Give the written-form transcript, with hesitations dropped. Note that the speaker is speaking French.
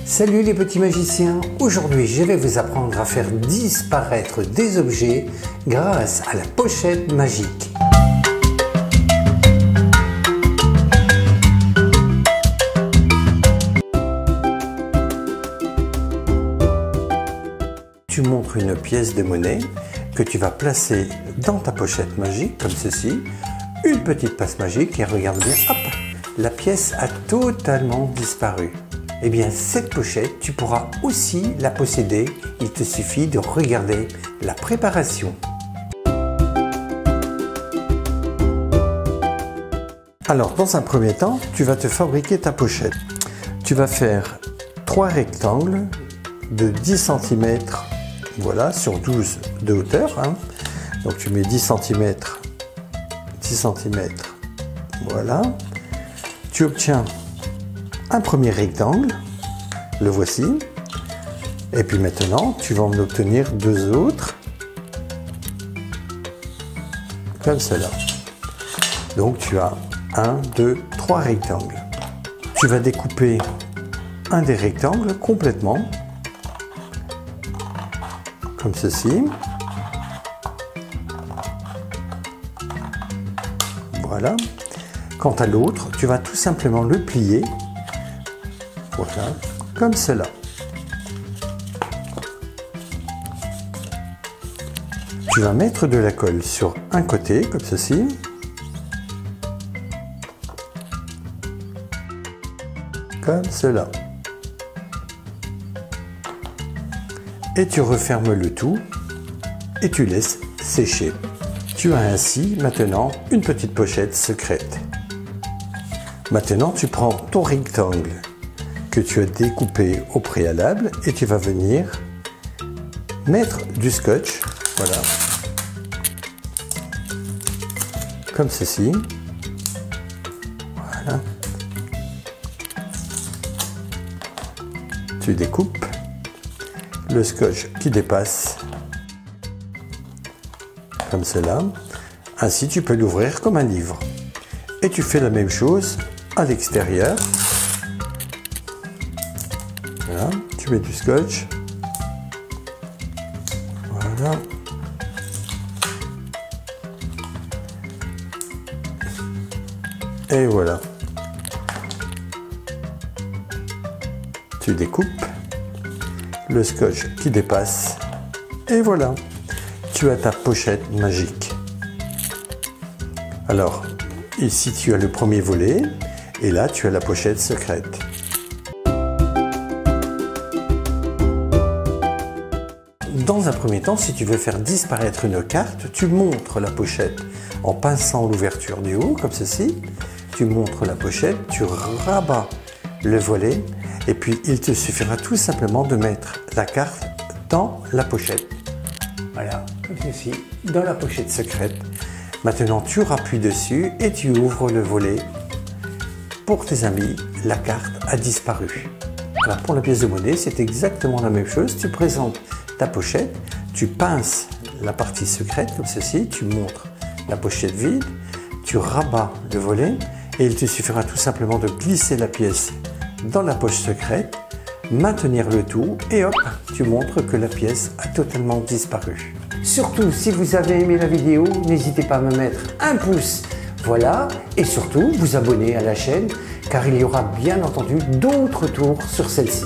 Salut les petits magiciens, aujourd'hui je vais vous apprendre à faire disparaître des objets grâce à la pochette magique. Tu montres une pièce de monnaie que tu vas placer dans ta pochette magique comme ceci, une petite passe magique et regarde bien, hop, la pièce a totalement disparu. Eh bien, cette pochette, tu pourras aussi la posséder. Il te suffit de regarder la préparation. Alors, dans un premier temps, tu vas te fabriquer ta pochette. Tu vas faire 3 rectangles de 10 cm, voilà, sur 12 de hauteur. Donc, tu mets 10 cm, 10 cm, voilà. Tu obtiens un premier rectangle, le voici, et puis maintenant tu vas en obtenir 2 autres, comme cela. Donc tu as 1, 2, 3 rectangles. Tu vas découper un des rectangles complètement, comme ceci. Voilà. Quant à l'autre, tu vas tout simplement le plier. Voilà, comme cela. Tu vas mettre de la colle sur un côté, comme ceci. Comme cela. Et tu refermes le tout et tu laisses sécher. Tu as ainsi maintenant une petite pochette secrète. Maintenant, tu prends ton rectangle que tu as découpé au préalable et tu vas venir mettre du scotch, voilà, comme ceci, voilà. Tu découpes le scotch qui dépasse, comme cela. Ainsi, tu peux l'ouvrir comme un livre. Et tu fais la même chose à l'extérieur. Voilà, tu mets du scotch. Voilà. Et voilà. Tu découpes le scotch qui dépasse. Et voilà. Tu as ta pochette magique. Alors, ici tu as le premier volet. Et là, tu as la pochette secrète. Dans un premier temps, si tu veux faire disparaître une carte, tu montres la pochette en pinçant l'ouverture du haut, comme ceci. Tu montres la pochette, tu rabats le volet, et puis il te suffira tout simplement de mettre la carte dans la pochette. Voilà, comme ceci, dans la pochette secrète. Maintenant, tu rappuies dessus et tu ouvres le volet. Pour tes amis, la carte a disparu. Alors pour la pièce de monnaie, c'est exactement la même chose. Tu présentes ta pochette, tu pinces la partie secrète comme ceci, tu montres la pochette vide, tu rabats le volet et il te suffira tout simplement de glisser la pièce dans la poche secrète, maintenir le tout et hop, tu montres que la pièce a totalement disparu. Surtout, si vous avez aimé la vidéo, n'hésitez pas à me mettre un pouce. Voilà, et surtout vous abonner à la chaîne car il y aura bien entendu d'autres tours sur celle-ci.